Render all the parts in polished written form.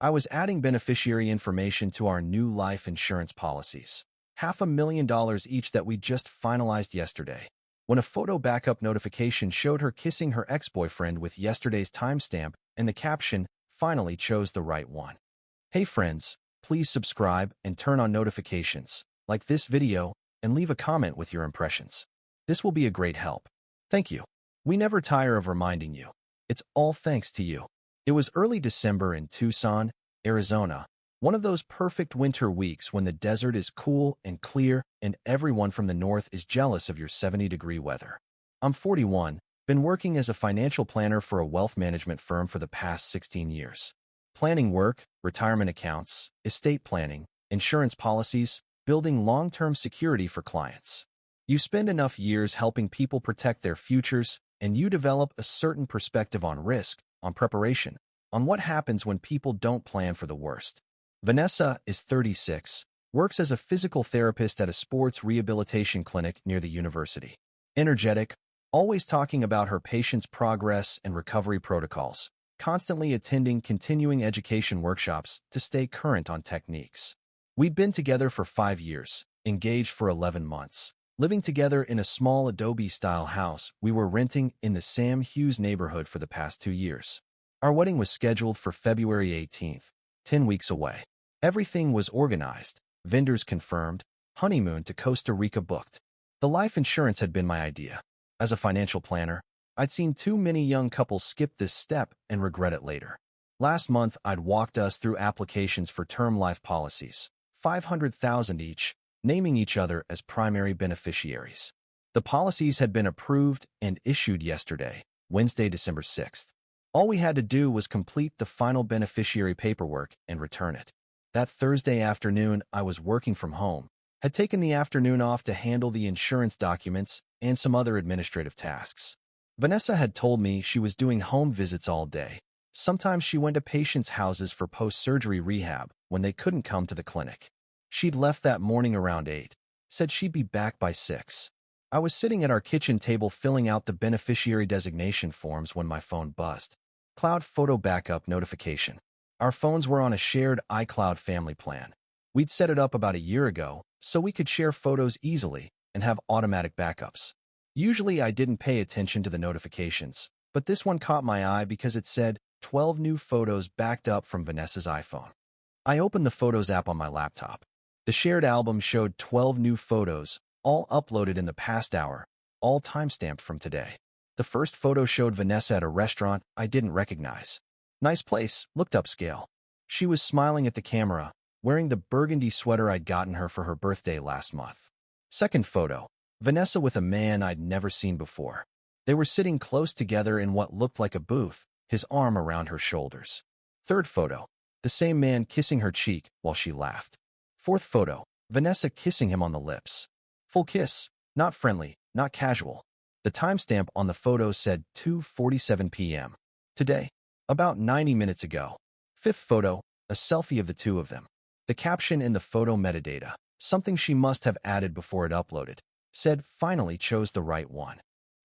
I was adding beneficiary information to our new life insurance policies. $500,000 each that we just finalized yesterday. When a photo backup notification showed her kissing her ex-boyfriend with yesterday's timestamp and the caption, "Finally chose the right one." Hey friends, please subscribe and turn on notifications, like this video, and leave a comment with your impressions. This will be a great help. Thank you. We never tire of reminding you. It's all thanks to you. It was early December in Tucson, Arizona, one of those perfect winter weeks when the desert is cool and clear and everyone from the north is jealous of your 70-degree weather. I'm 41, been working as a financial planner for a wealth management firm for the past 16 years. Planning work, retirement accounts, estate planning, insurance policies, building long-term security for clients. You spend enough years helping people protect their futures, and you develop a certain perspective on risk, on preparation, on what happens when people don't plan for the worst. Vanessa is 36, works as a physical therapist at a sports rehabilitation clinic near the university. Energetic, always talking about her patients' progress and recovery protocols, constantly attending continuing education workshops to stay current on techniques. We'd been together for 5 years, engaged for 11 months, living together in a small Adobe-style house we were renting in the Sam Hughes neighborhood for the past 2 years. Our wedding was scheduled for February 18th, 10 weeks away. Everything was organized, vendors confirmed, honeymoon to Costa Rica booked. The life insurance had been my idea. As a financial planner, I'd seen too many young couples skip this step and regret it later. Last month, I'd walked us through applications for term life policies, $500,000 each, naming each other as primary beneficiaries. The policies had been approved and issued yesterday, Wednesday, December 6th. All we had to do was complete the final beneficiary paperwork and return it. That Thursday afternoon, I was working from home, had taken the afternoon off to handle the insurance documents and some other administrative tasks. Vanessa had told me she was doing home visits all day. Sometimes she went to patients' houses for post-surgery rehab when they couldn't come to the clinic. She'd left that morning around 8, said she'd be back by 6. I was sitting at our kitchen table filling out the beneficiary designation forms when my phone buzzed. Cloud photo backup notification. Our phones were on a shared iCloud family plan. We'd set it up about a year ago so we could share photos easily and have automatic backups. Usually I didn't pay attention to the notifications, but this one caught my eye because it said 12 new photos backed up from Vanessa's iPhone. I opened the Photos app on my laptop. The shared album showed 12 new photos, all uploaded in the past hour, all timestamped from today. The first photo showed Vanessa at a restaurant I didn't recognize. Nice place, looked upscale. She was smiling at the camera, wearing the burgundy sweater I'd gotten her for her birthday last month. Second photo, Vanessa with a man I'd never seen before. They were sitting close together in what looked like a booth, his arm around her shoulders. Third photo, the same man kissing her cheek while she laughed. Fourth photo, Vanessa kissing him on the lips. Full kiss, not friendly, not casual. The timestamp on the photo said 2:47 p.m. Today. About 90 minutes ago. Fifth photo, a selfie of the two of them. The caption in the photo metadata, something she must have added before it uploaded, said, "Finally chose the right one."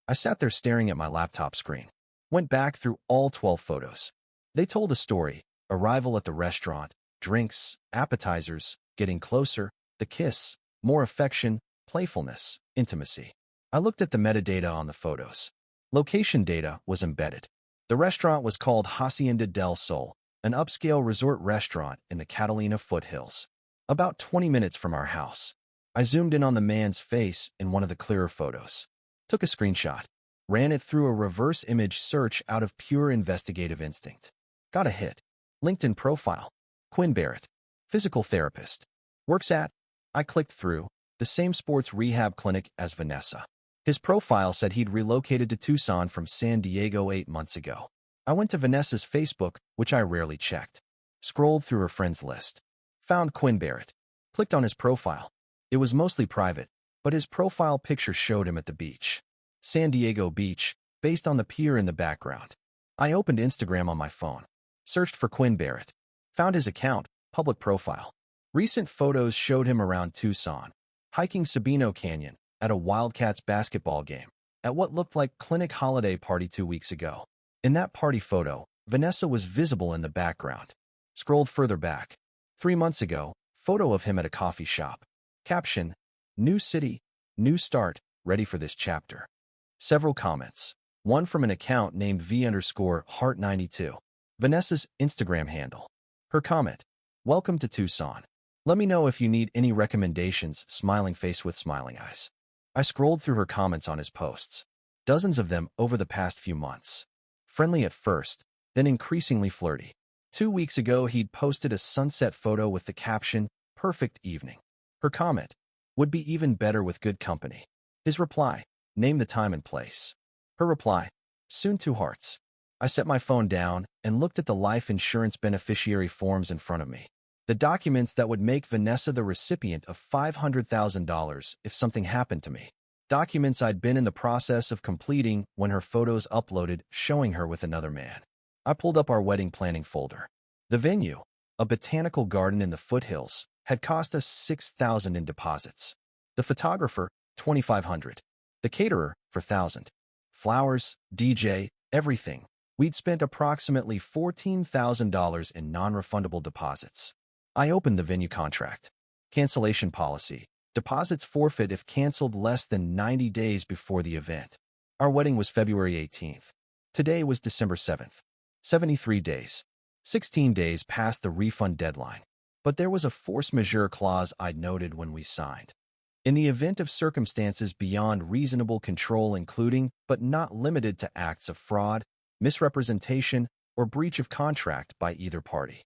I sat there staring at my laptop screen. Went back through all 12 photos. They told a story: arrival at the restaurant, drinks, appetizers, getting closer, the kiss, more affection, playfulness, intimacy. I looked at the metadata on the photos. Location data was embedded. The restaurant was called Hacienda del Sol, an upscale resort restaurant in the Catalina foothills, about 20 minutes from our house. I zoomed in on the man's face in one of the clearer photos. Took a screenshot. Ran it through a reverse image search out of pure investigative instinct. Got a hit. LinkedIn profile. Quinn Barrett. Physical therapist. Works at. I clicked through. The same sports rehab clinic as Vanessa. His profile said he'd relocated to Tucson from San Diego 8 months ago. I went to Vanessa's Facebook, which I rarely checked. Scrolled through her friends list. Found Quinn Barrett. Clicked on his profile. It was mostly private, but his profile picture showed him at the beach. San Diego Beach, based on the pier in the background. I opened Instagram on my phone. Searched for Quinn Barrett. Found his account, public profile. Recent photos showed him around Tucson, hiking Sabino Canyon, at a Wildcats basketball game, at what looked like clinic holiday party 2 weeks ago. In that party photo, Vanessa was visible in the background. Scrolled further back. 3 months ago, photo of him at a coffee shop. Caption, new city, new start, ready for this chapter. Several comments. One from an account named V_Heart92. Vanessa's Instagram handle. Her comment, welcome to Tucson. Let me know if you need any recommendations, smiling face with smiling eyes. I scrolled through her comments on his posts. Dozens of them over the past few months. Friendly at first, then increasingly flirty. 2 weeks ago, he'd posted a sunset photo with the caption, perfect evening. Her comment, would be even better with good company. His reply, name the time and place. Her reply, soon 2 hearts. I set my phone down and looked at the life insurance beneficiary forms in front of me. The documents that would make Vanessa the recipient of $500,000 if something happened to me. Documents I'd been in the process of completing when her photos uploaded showing her with another man. I pulled up our wedding planning folder. The venue, a botanical garden in the foothills, had cost us $6,000 in deposits. The photographer, $2,500. The caterer, $4,000. Flowers, DJ, everything. We'd spent approximately $14,000 in non-refundable deposits. I opened the venue contract. Cancellation policy. Deposits forfeit if canceled less than 90 days before the event. Our wedding was February 18th. Today was December 7th. 73 days. 16 days past the refund deadline. But there was a force majeure clause I'd noted when we signed. In the event of circumstances beyond reasonable control, including, but not limited to, acts of fraud, misrepresentation, or breach of contract by either party.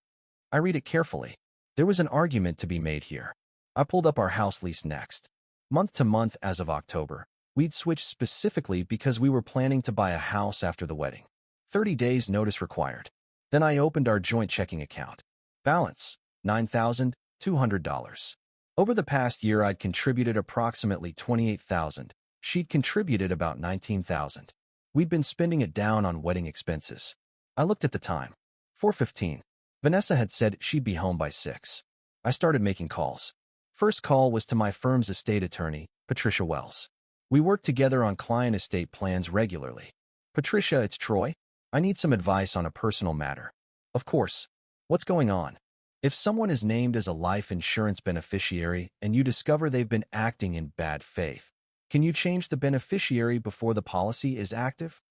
I read it carefully. There was an argument to be made here. I pulled up our house lease next. Month to month as of October. We'd switched specifically because we were planning to buy a house after the wedding. 30 days notice required. Then I opened our joint checking account. Balance, $9,200. Over the past year, I'd contributed approximately $28,000. She'd contributed about $19,000. We'd been spending it down on wedding expenses. I looked at the time. 4:15. Vanessa had said she'd be home by 6. I started making calls. First call was to my firm's estate attorney, Patricia Wells. We work together on client estate plans regularly. Patricia, it's Troy. I need some advice on a personal matter. Of course. What's going on? If someone is named as a life insurance beneficiary and you discover they've been acting in bad faith, can you change the beneficiary before the policy is active?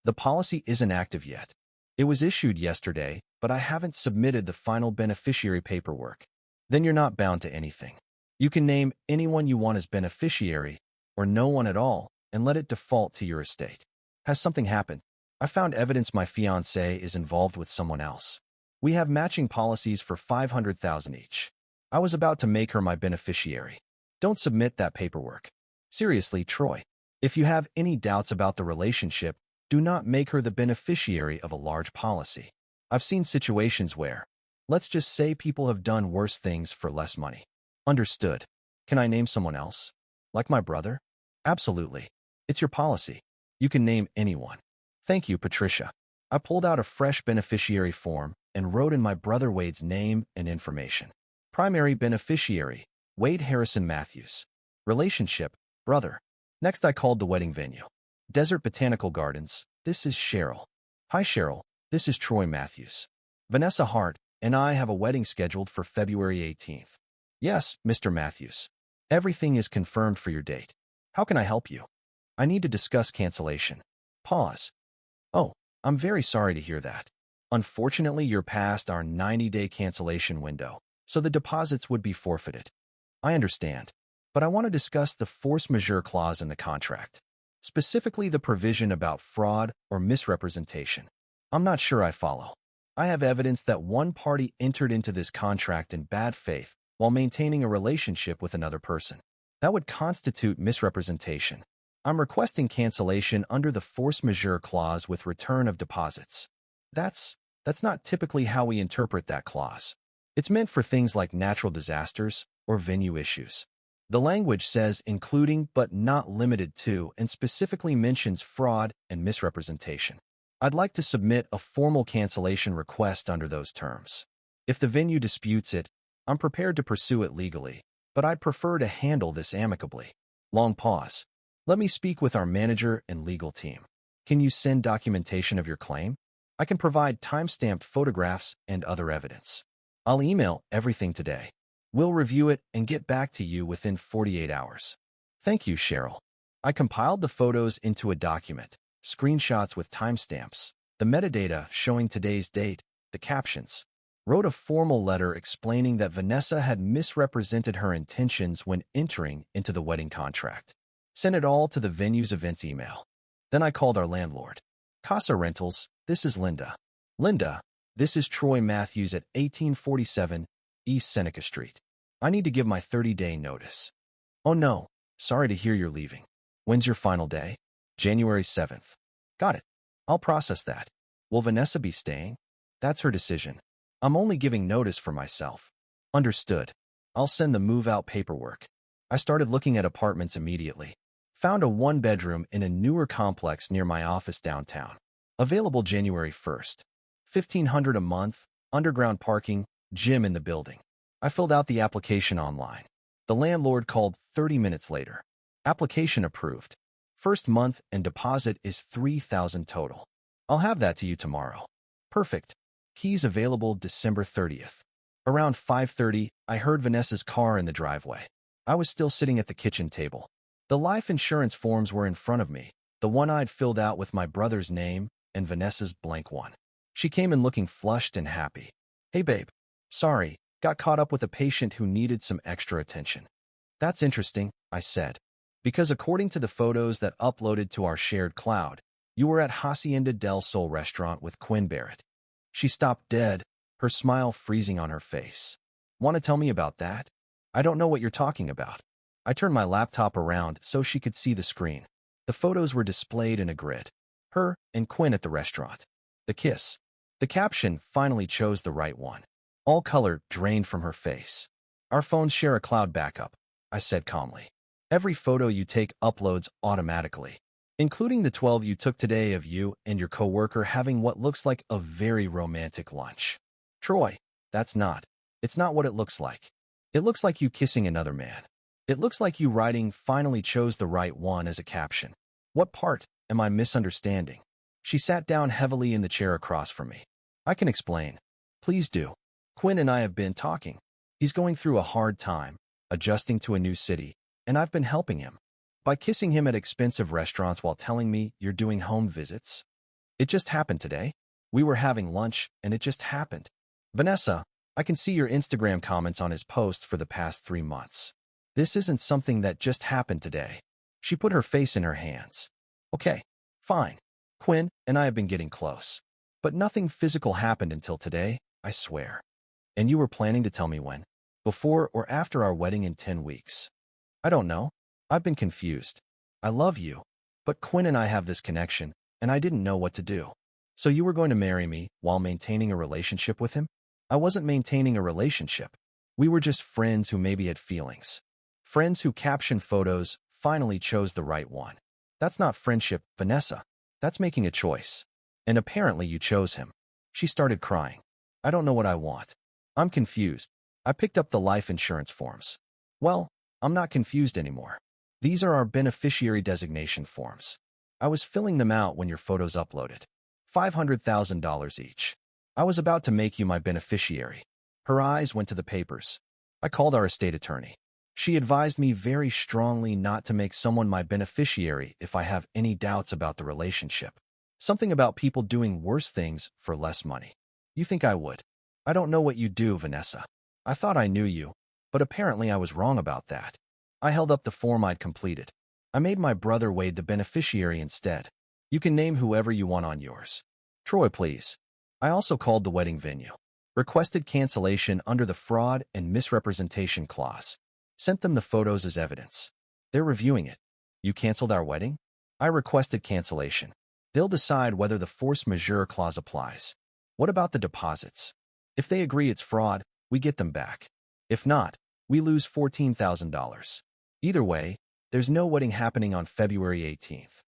The policy isn't active yet. It was issued yesterday, but I haven't submitted the final beneficiary paperwork. Then you're not bound to anything. You can name anyone you want as beneficiary or no one at all and let it default to your estate. Has something happened? I found evidence my fiancé is involved with someone else. We have matching policies for $500,000 each. I was about to make her my beneficiary. Don't submit that paperwork. Seriously, Troy. If you have any doubts about the relationship, do not make her the beneficiary of a large policy. I've seen situations where, let's just say, people have done worse things for less money. Understood. Can I name someone else? Like my brother? Absolutely. It's your policy. You can name anyone. Thank you, Patricia. I pulled out a fresh beneficiary form and wrote in my brother Wade's name and information. Primary beneficiary, Wade Harrison Matthews. Relationship, brother. Next, I called the wedding venue. Desert Botanical Gardens. This is Cheryl. Hi, Cheryl. This is Troy Matthews. Vanessa Hart and I have a wedding scheduled for February 18th. Yes, Mr. Matthews. Everything is confirmed for your date. How can I help you? I need to discuss cancellation. Pause. Oh, I'm very sorry to hear that. Unfortunately, you're past our 90-day cancellation window, so the deposits would be forfeited. I understand, but I want to discuss the force majeure clause in the contract, specifically the provision about fraud or misrepresentation. I'm not sure I follow. I have evidence that one party entered into this contract in bad faith while maintaining a relationship with another person. That would constitute misrepresentation. I'm requesting cancellation under the force majeure clause with return of deposits. That's not typically how we interpret that clause. It's meant for things like natural disasters or venue issues. The language says including but not limited to and specifically mentions fraud and misrepresentation. I'd like to submit a formal cancellation request under those terms. If the venue disputes it, I'm prepared to pursue it legally, but I'd prefer to handle this amicably. Long pause. Let me speak with our manager and legal team. Can you send documentation of your claim? I can provide time-stamped photographs and other evidence. I'll email everything today. We'll review it and get back to you within 48 hours. Thank you, Cheryl. I compiled the photos into a document, screenshots with timestamps, the metadata showing today's date, the captions. Wrote a formal letter explaining that Vanessa had misrepresented her intentions when entering into the wedding contract. Sent it all to the venue's events email. Then I called our landlord. Casa Rentals, this is Linda. Linda, this is Troy Matthews at 1847 East Seneca Street. I need to give my 30-day notice. Oh no, sorry to hear you're leaving. When's your final day? January 7th. Got it. I'll process that. Will Vanessa be staying? That's her decision. I'm only giving notice for myself. Understood. I'll send the move-out paperwork. I started looking at apartments immediately. Found a one-bedroom in a newer complex near my office downtown. Available January 1st. $1,500 a month, underground parking, gym in the building. I filled out the application online. The landlord called 30 minutes later. Application approved. First month and deposit is $3,000 total. I'll have that to you tomorrow. Perfect. Keys available December 30th. Around 5:30, I heard Vanessa's car in the driveway. I was still sitting at the kitchen table. The life insurance forms were in front of me, the one I'd filled out with my brother's name and Vanessa's blank one. She came in looking flushed and happy. Hey babe, sorry, got caught up with a patient who needed some extra attention. That's interesting, I said, because according to the photos that uploaded to our shared cloud, you were at Hacienda del Sol restaurant with Quinn Barrett. She stopped dead, her smile freezing on her face. Want to tell me about that? I don't know what you're talking about. I turned my laptop around so she could see the screen. The photos were displayed in a grid. Her and Quinn at the restaurant. The kiss. The caption finally chose the right one. All color drained from her face. Our phones share a cloud backup, I said calmly. Every photo you take uploads automatically, including the 12 you took today of you and your coworker having what looks like a very romantic lunch. Troy, it's not what it looks like. It looks like you kissing another man. It looks like you writing finally chose the right one as a caption. What part am I misunderstanding? She sat down heavily in the chair across from me. I can explain. Please do. Quinn and I have been talking. He's going through a hard time, adjusting to a new city, and I've been helping him. By kissing him at expensive restaurants while telling me you're doing home visits. It just happened today. We were having lunch, and it just happened. Vanessa, I can see your Instagram comments on his post for the past 3 months. This isn't something that just happened today. She put her face in her hands. Okay, fine. Quinn and I have been getting close. But nothing physical happened until today, I swear. And you were planning to tell me when? Before or after our wedding in 10 weeks? I don't know. I've been confused. I love you. But Quinn and I have this connection, and I didn't know what to do. So you were going to marry me while maintaining a relationship with him? I wasn't maintaining a relationship. We were just friends who maybe had feelings. Friends who captioned photos finally chose the right one. That's not friendship, Vanessa. That's making a choice. And apparently you chose him. She started crying. I don't know what I want. I'm confused. I picked up the life insurance forms. Well, I'm not confused anymore. These are our beneficiary designation forms. I was filling them out when your photos uploaded. $500,000 each. I was about to make you my beneficiary. Her eyes went to the papers. I called our estate attorney. She advised me very strongly not to make someone my beneficiary if I have any doubts about the relationship. Something about people doing worse things for less money. You think I would? I don't know what you do, Vanessa. I thought I knew you, but apparently I was wrong about that. I held up the form I'd completed. I made my brother Wade the beneficiary instead. You can name whoever you want on yours. Troy, please. I also called the wedding venue. Requested cancellation under the fraud and misrepresentation clause. Sent them the photos as evidence. They're reviewing it. You canceled our wedding? I requested cancellation. They'll decide whether the force majeure clause applies. What about the deposits? If they agree it's fraud, we get them back. If not, we lose $14,000. Either way, there's no wedding happening on February 18th.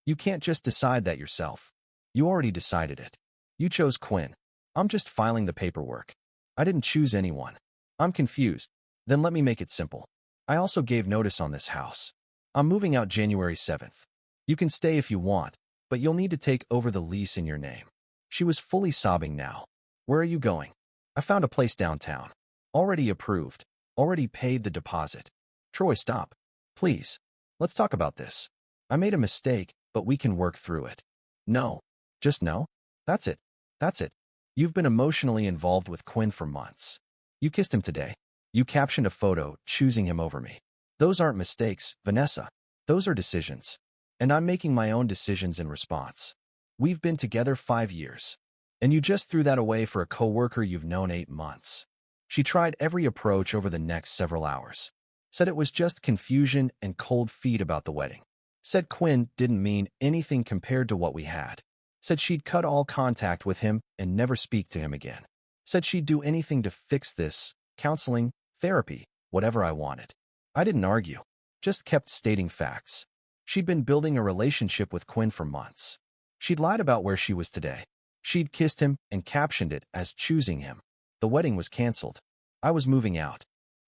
You can't just decide that yourself. You already decided it. You chose Quinn. I'm just filing the paperwork. I didn't choose anyone. I'm confused. Then let me make it simple. I also gave notice on this house. I'm moving out January 7th. You can stay if you want, but you'll need to take over the lease in your name. She was fully sobbing now. Where are you going? I found a place downtown. Already approved. Already paid the deposit. Troy, stop. Please. Let's talk about this. I made a mistake, but we can work through it. No. Just no? That's it. That's it. You've been emotionally involved with Quinn for months. You kissed him today. You captioned a photo, choosing him over me. Those aren't mistakes, Vanessa. Those are decisions. And I'm making my own decisions in response. We've been together 5 years. And you just threw that away for a coworker you've known 8 months. She tried every approach over the next several hours. Said it was just confusion and cold feet about the wedding. Said Quinn didn't mean anything compared to what we had. Said she'd cut all contact with him and never speak to him again. Said she'd do anything to fix this, counseling, therapy, whatever I wanted. I didn't argue, just kept stating facts. She'd been building a relationship with Quinn for months. She'd lied about where she was today. She'd kissed him and captioned it as choosing him. The wedding was canceled. I was moving out.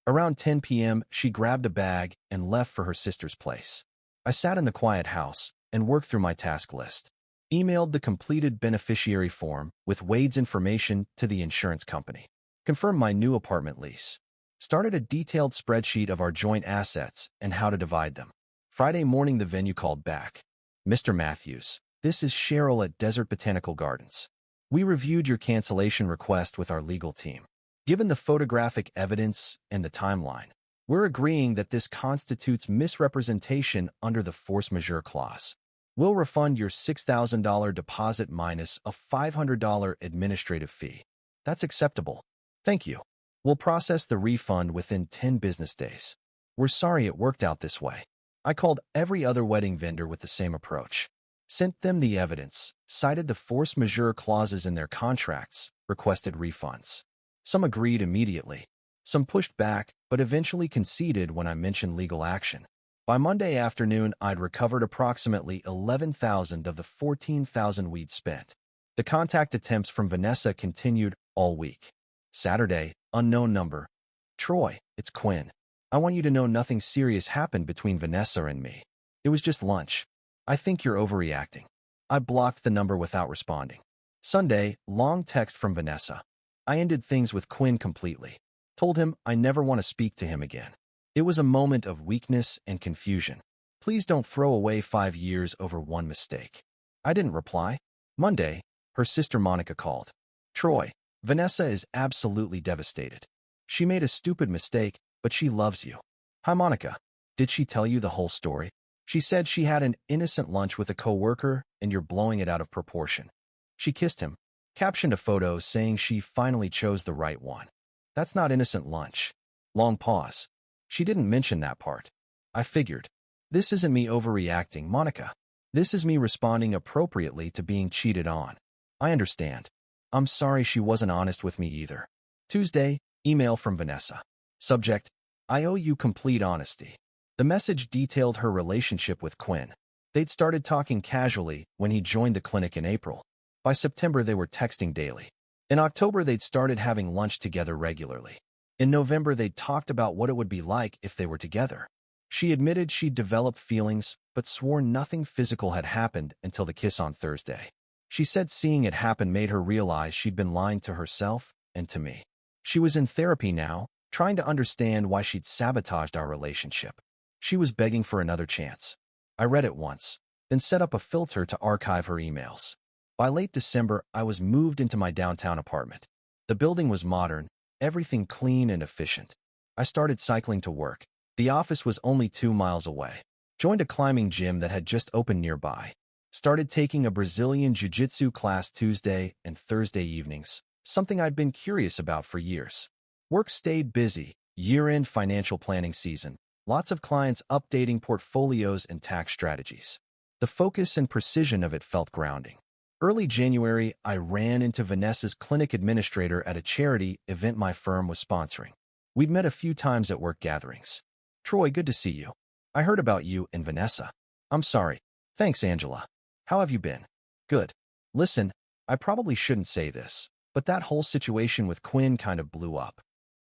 Around 10 p.m., she grabbed a bag and left for her sister's place. I sat in the quiet house and worked through my task list. Emailed the completed beneficiary form with Wade's information to the insurance company. Confirmed my new apartment lease. Started a detailed spreadsheet of our joint assets and how to divide them. Friday morning, the venue called back. Mr. Matthews, this is Cheryl at Desert Botanical Gardens. We reviewed your cancellation request with our legal team. Given the photographic evidence and the timeline, we're agreeing that this constitutes misrepresentation under the force majeure clause. We'll refund your $6,000 deposit minus a $500 administrative fee. That's acceptable. Thank you. We'll process the refund within 10 business days. We're sorry it worked out this way. I called every other wedding vendor with the same approach. Sent them the evidence, cited the force majeure clauses in their contracts, requested refunds. Some agreed immediately. Some pushed back, but eventually conceded when I mentioned legal action. By Monday afternoon, I'd recovered approximately $11,000 of the $14,000 we'd spent. The contact attempts from Vanessa continued all week. Saturday, unknown number. Troy, it's Quinn. I want you to know nothing serious happened between Vanessa and me. It was just lunch. I think you're overreacting. I blocked the number without responding. Sunday, long text from Vanessa. I ended things with Quinn completely. Told him I never want to speak to him again. It was a moment of weakness and confusion. Please don't throw away 5 years over one mistake. I didn't reply. Monday, her sister Monica called. Troy, Vanessa is absolutely devastated. She made a stupid mistake, but she loves you. Hi, Monica. Did she tell you the whole story? She said she had an innocent lunch with a coworker and you're blowing it out of proportion. She kissed him, captioned a photo saying she finally chose the right one. That's not innocent lunch. Long pause. She didn't mention that part. I figured. This isn't me overreacting, Monica. This is me responding appropriately to being cheated on. I understand. I'm sorry she wasn't honest with me either. Tuesday, email from Vanessa. Subject, I owe you complete honesty. The message detailed her relationship with Quinn. They'd started talking casually when he joined the clinic in April. By September, they were texting daily. In October, they'd started having lunch together regularly. In November, they'd talked about what it would be like if they were together. She admitted she'd developed feelings, but swore nothing physical had happened until the kiss on Thursday. She said seeing it happen made her realize she'd been lying to herself and to me. She was in therapy now, trying to understand why she'd sabotaged our relationship. She was begging for another chance. I read it once, then set up a filter to archive her emails. By late December, I was moved into my downtown apartment. The building was modern, everything clean and efficient. I started cycling to work. The office was only 2 miles away. Joined a climbing gym that had just opened nearby. Started taking a Brazilian jiu-jitsu class Tuesday and Thursday evenings, something I'd been curious about for years. Work stayed busy, year-end financial planning season. Lots of clients updating portfolios and tax strategies. The focus and precision of it felt grounding. Early January, I ran into Vanessa's clinic administrator at a charity event my firm was sponsoring. We'd met a few times at work gatherings. Troy, good to see you. I heard about you and Vanessa. I'm sorry. Thanks, Angela. How have you been? Good. Listen, I probably shouldn't say this, but that whole situation with Quinn kind of blew up.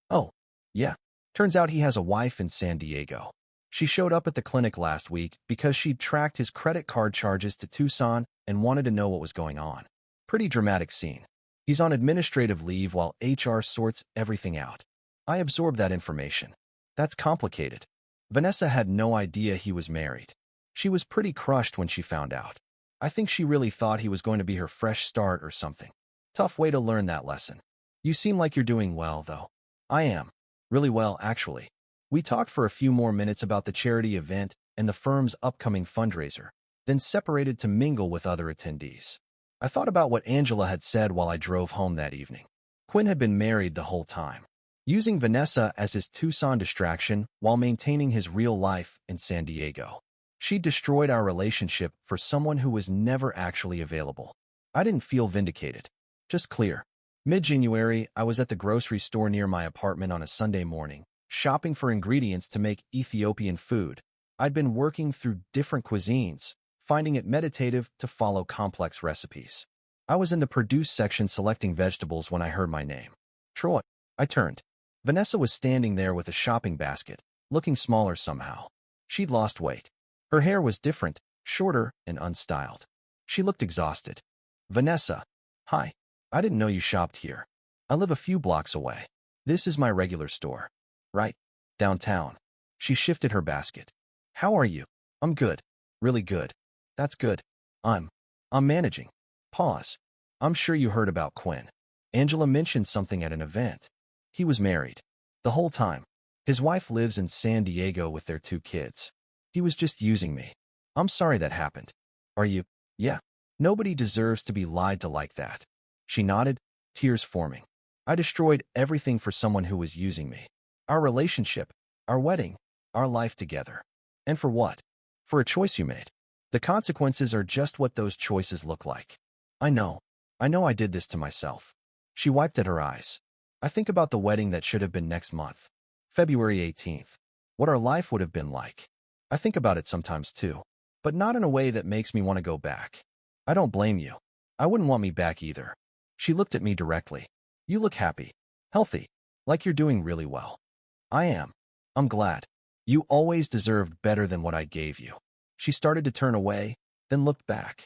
Oh, yeah. Turns out he has a wife in San Diego. She showed up at the clinic last week because she'd tracked his credit card charges to Tucson and wanted to know what was going on. Pretty dramatic scene. He's on administrative leave while HR sorts everything out. I absorbed that information. That's complicated. Vanessa had no idea he was married. She was pretty crushed when she found out. I think she really thought he was going to be her fresh start or something. Tough way to learn that lesson. You seem like you're doing well, though. I am. Really well, actually. We talked for a few more minutes about the charity event and the firm's upcoming fundraiser, then separated to mingle with other attendees. I thought about what Angela had said while I drove home that evening. Quinn had been married the whole time, using Vanessa as his Tucson distraction while maintaining his real life in San Diego. She destroyed our relationship for someone who was never actually available. I didn't feel vindicated, just clear. Mid-January, I was at the grocery store near my apartment on a Sunday morning, shopping for ingredients to make Ethiopian food. I'd been working through different cuisines, finding it meditative to follow complex recipes. I was in the produce section selecting vegetables when I heard my name. Troy. I turned. Vanessa was standing there with a shopping basket, looking smaller somehow. She'd lost weight. Her hair was different, shorter and unstyled. She looked exhausted. Vanessa. Hi. I didn't know you shopped here. I live a few blocks away. This is my regular store. Right? Downtown. She shifted her basket. How are you? I'm good. Really good. That's good. I'm managing. Pause. I'm sure you heard about Quinn. Angela mentioned something at an event. He was married. The whole time. His wife lives in San Diego with their 2 kids. He was just using me. I'm sorry that happened. Are you? Yeah. Nobody deserves to be lied to like that. She nodded, tears forming. I destroyed everything for someone who was using me. Our relationship, our wedding, our life together. And for what? For a choice you made. The consequences are just what those choices look like. I know I did this to myself. She wiped at her eyes. I think about the wedding that should have been next month. February 18th. What our life would have been like. I think about it sometimes too, but not in a way that makes me want to go back. I don't blame you. I wouldn't want me back either. She looked at me directly. You look happy, healthy, like you're doing really well. I am. I'm glad. You always deserved better than what I gave you. She started to turn away, then looked back.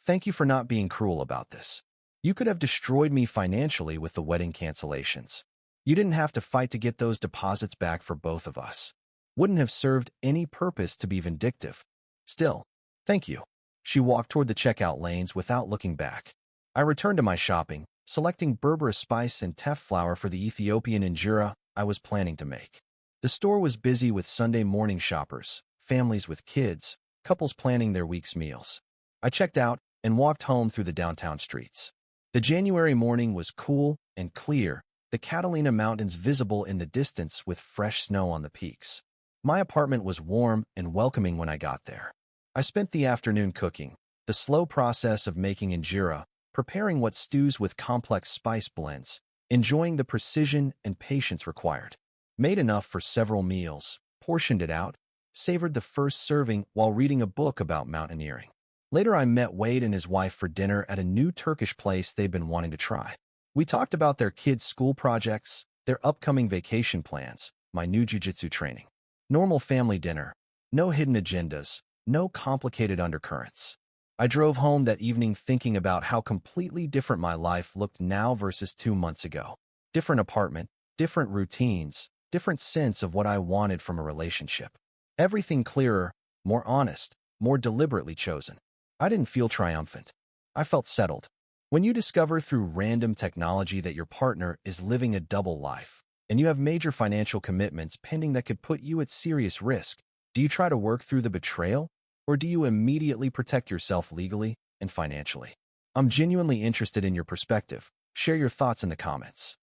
Thank you for not being cruel about this. You could have destroyed me financially with the wedding cancellations. You didn't have to fight to get those deposits back for both of us. Wouldn't have served any purpose to be vindictive. Still, thank you. She walked toward the checkout lanes without looking back. I returned to my shopping, selecting Berber spice and teff flour for the Ethiopian injera I was planning to make. The store was busy with Sunday morning shoppers, families with kids, couples planning their week's meals. I checked out and walked home through the downtown streets. The January morning was cool and clear, the Catalina Mountains visible in the distance with fresh snow on the peaks. My apartment was warm and welcoming when I got there. I spent the afternoon cooking, the slow process of making injera, preparing what stews with complex spice blends, enjoying the precision and patience required. Made enough for several meals, portioned it out, savored the first serving while reading a book about mountaineering. Later I met Wade and his wife for dinner at a new Turkish place they'd been wanting to try. We talked about their kids' school projects, their upcoming vacation plans, my new jiu-jitsu training. Normal family dinner, no hidden agendas, no complicated undercurrents. I drove home that evening thinking about how completely different my life looked now versus 2 months ago. Different apartment, different routines, different sense of what I wanted from a relationship. Everything clearer, more honest, more deliberately chosen. I didn't feel triumphant. I felt settled. When you discover through random technology that your partner is living a double life, and you have major financial commitments pending that could put you at serious risk, do you try to work through the betrayal, or do you immediately protect yourself legally and financially? I'm genuinely interested in your perspective. Share your thoughts in the comments.